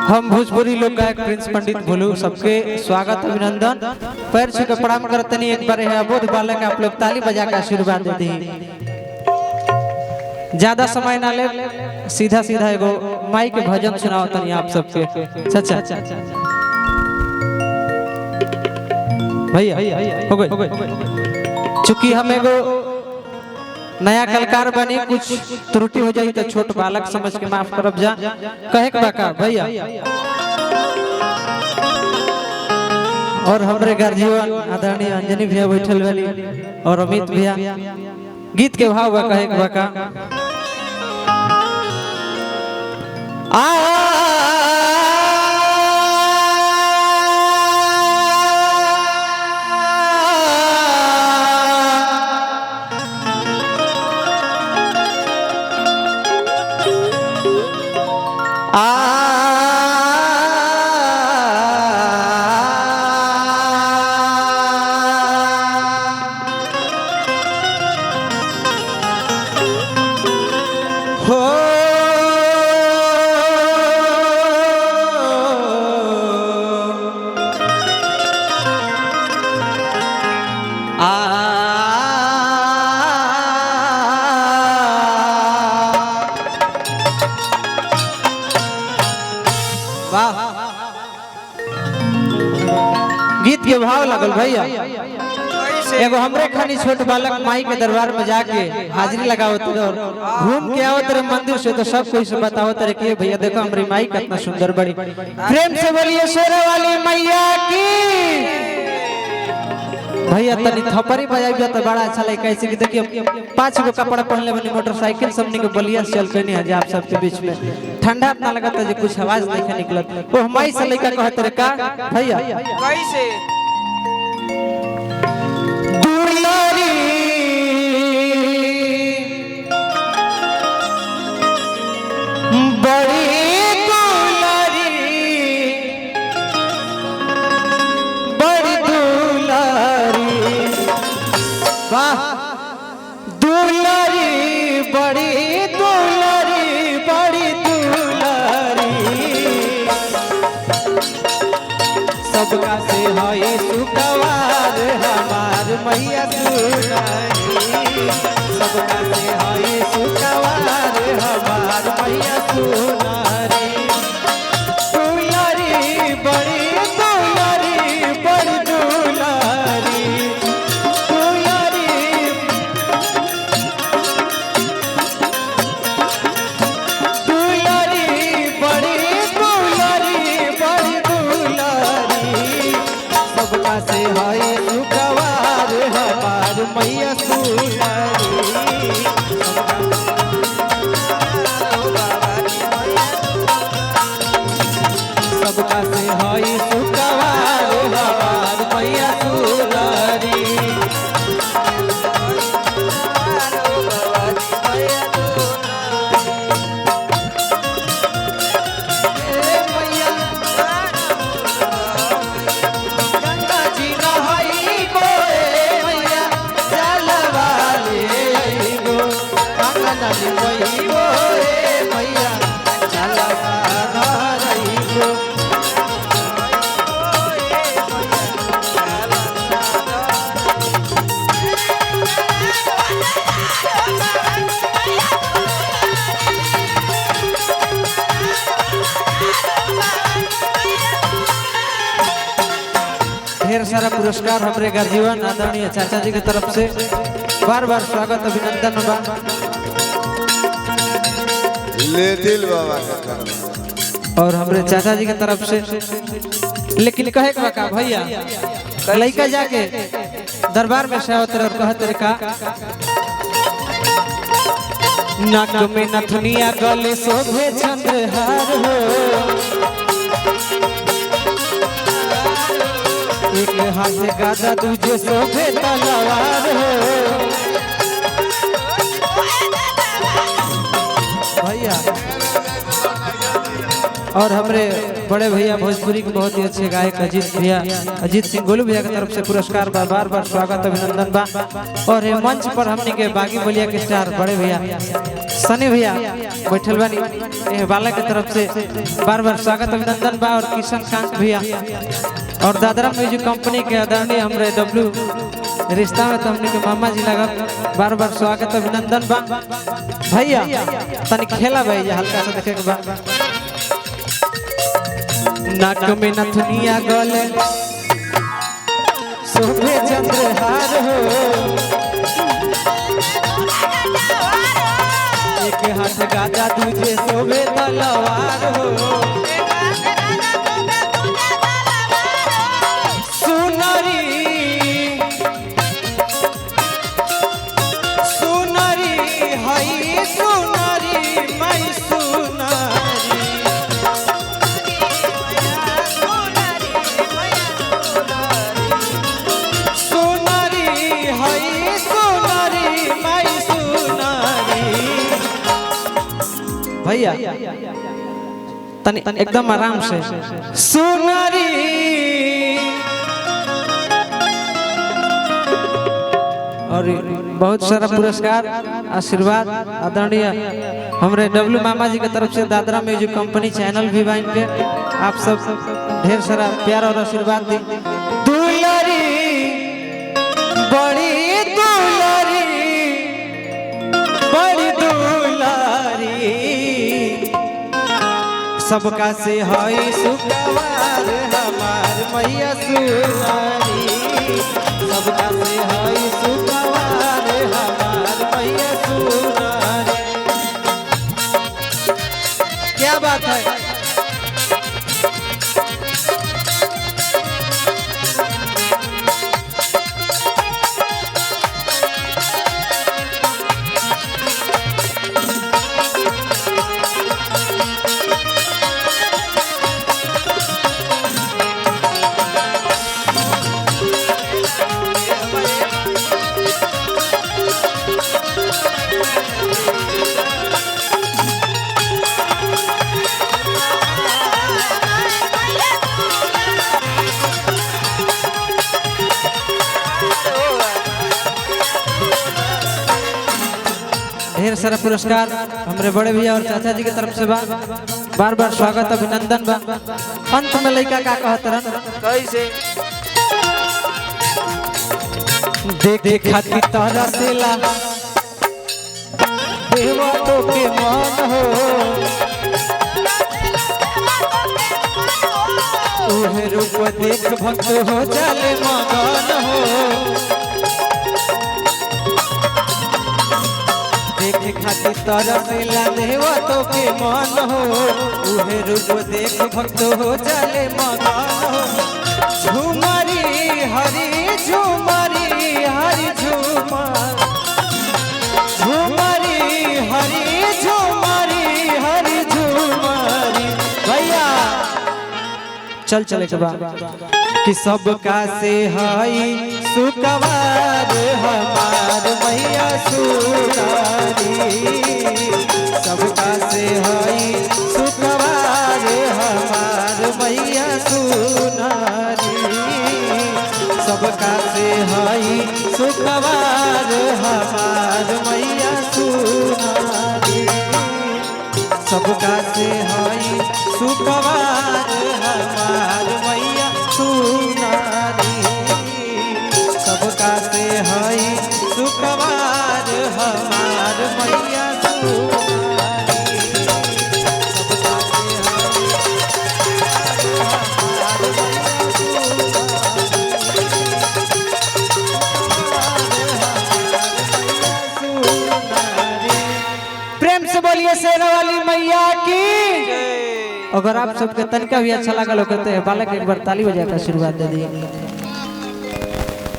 हम भोजपुरी लोक गायक प्रिंस पंडित भोलू सबके स्वागत अभिनंदन पैर छू के प्रणाम करतनी। एक बार है अबोध बालक आप लोग ताली बजा के आशीर्वाद दे दी। ज्यादा समय ना ले, सीधा सीधा एगो माई के भजन सुनाओ तनी आप सबके। सच्चा भैया हो गए। चूंकि हम एगो नया कलाकार बनी, कुछ त्रुटि हो जाए तो छोट बालक समझ के माफ करब जा। कहे के बाका भैया और हमरे गार्जियन आदरणीय अंजनी भैया बैठल वाली और अमित भैया गीत के भाव कहे के बाका। गीत के भाव लगल भैया। एगो हमरे खानी छोट बालक माई के दरबार में जाके हाजिरी लगावत और घूम के आवत रे मंदिर से, तो सब कोई से बतावत रे कि भैया देखो हमारी माई कितना सुंदर बड़ी। प्रेम से बोलिए शेरा वाली मैया की। भैया तनी थपरी बजाइबे तो बड़ा अच्छा लगे। कैसे कि देखिए 5 गो कपड़ा पहनले बनी, मोटरसाइकिल सबने के बलिया से चल के नहीं आप सबके बीच में ठंडा ना लगता जे कुछ आवाज नहीं निकलत। वो हमाई से लइका कहत रे का भैया कैसे दुलारी बड़ी दुलारी बड़ी दुलारी वाह दुलारी बड़ी दुलारी बड़ी दुलारी सबका से है सुकवार हमार मैया सुनारी। सबका से है सुकवार हमार मैया सुनारी। दुलारी बड़ी दुलारी बड़ी दुलारी दुलारी दुलारी बड़ी दुलारी बड़ी दुलारी सबका से है सुकवार हमार मैया सुनारी। सबका से है सुकवार हमार मैया सुनारी। ढेर सारा पुरस्कार हमारे गार्जियन आदरणीय चाचा जी की तरफ से बार बार स्वागत अभिनंदन बा। ले दिल बाबा और हमारे चाचा जी की तरफ से। लेकिन कहे का का भैया लइका जाके दरबार में से और कहत रे का नाक में नथुनिया गले शोभे चंद्रहार हो, एक हाथ गादा दूजे शोभे तलवार हो। भैया और हमारे बड़े भैया भोजपुरी के बहुत ही अच्छे गायक अजीत भैया, अजीत सिंह गोलू भैया की तरफ से पुरस्कार बा, बार बार स्वागत अभिनंदन बा। और ये मंच पर हमने के बागी बलिया के स्टार बड़े भैया सनी भैया बैठल बानी ये बाला के तरफ से बार बार स्वागत अभिनंदन बा। और किशन कांत भैया और दादरा म्यूजिक कंपनी के आदरणीय हमरे डब्लू रिश्ता में तो हमने के मामा जी लगा बार बार स्वागत अभिनंदन बा। भैया तनी खेला भैया हल्का सा देखे के बा। नाक में नथुनिया गले शोभे चंद्रहार हो, एक हाथ गाजा दूजे शोभे तलवार हो। सुनरी सुनरी हई सुनरी मई सुनरी, सुनरी हई सुनरी मई सुनरी। भैया तनी एकदम आराम से सुनरी। और बहुत सारा पुरस्कार आशीर्वाद आदरणीय हमरे डब्लू मामा जी की तरफ से दादरा म्यूजिक कंपनी चैनल भी बन के आप सब ढेर सारा प्यार और आशीर्वाद दी। दुलारी बड़ी दुलारी बड़ी दुलारी, सबका से हई सुखवार हमार मैया सुनारी, सबका से हई सुखवार हमार मैया सुनारी। क्या बात है। ढेर सारा पुरस्कार हमरे बड़े भैया और चाचा जी की तरफ से बार बार स्वागत अभिनंदन बा। अंत में लड़का का कहत रहन कैसे देखे खातिर तरसेला देवा तो के मन हो, ओहे रूप देख भक्त हो जाले मगन हो। देखे खातिर तरसेला देवा तो के मन हो, ओहे रूप देख भक्त हो जाले मगन हो। झुमरी हरी झुमरी हरी झुमर, झुमरी हरी झुमरी हरी झुमरी। भैया चल चले के बाद कि सबका से हई सुकवार हमार मैया सुनारी, सबका से हई सुकवार हमार मैया सुनारी, सबका से हई सुकवार हमार मैया सुनारी, सबका से हई सुकवार हमार मैया सुनारी, सबका से हई सुकवार हमार मैया सुनारी, सबका से प्रेम से बोलिए शेरा वाली मैया की। अगर आप सबके तनका भी अच्छा लगा हो कहते हैं बालक एक बार ताली बजाकर आशीर्वाद दे दिए।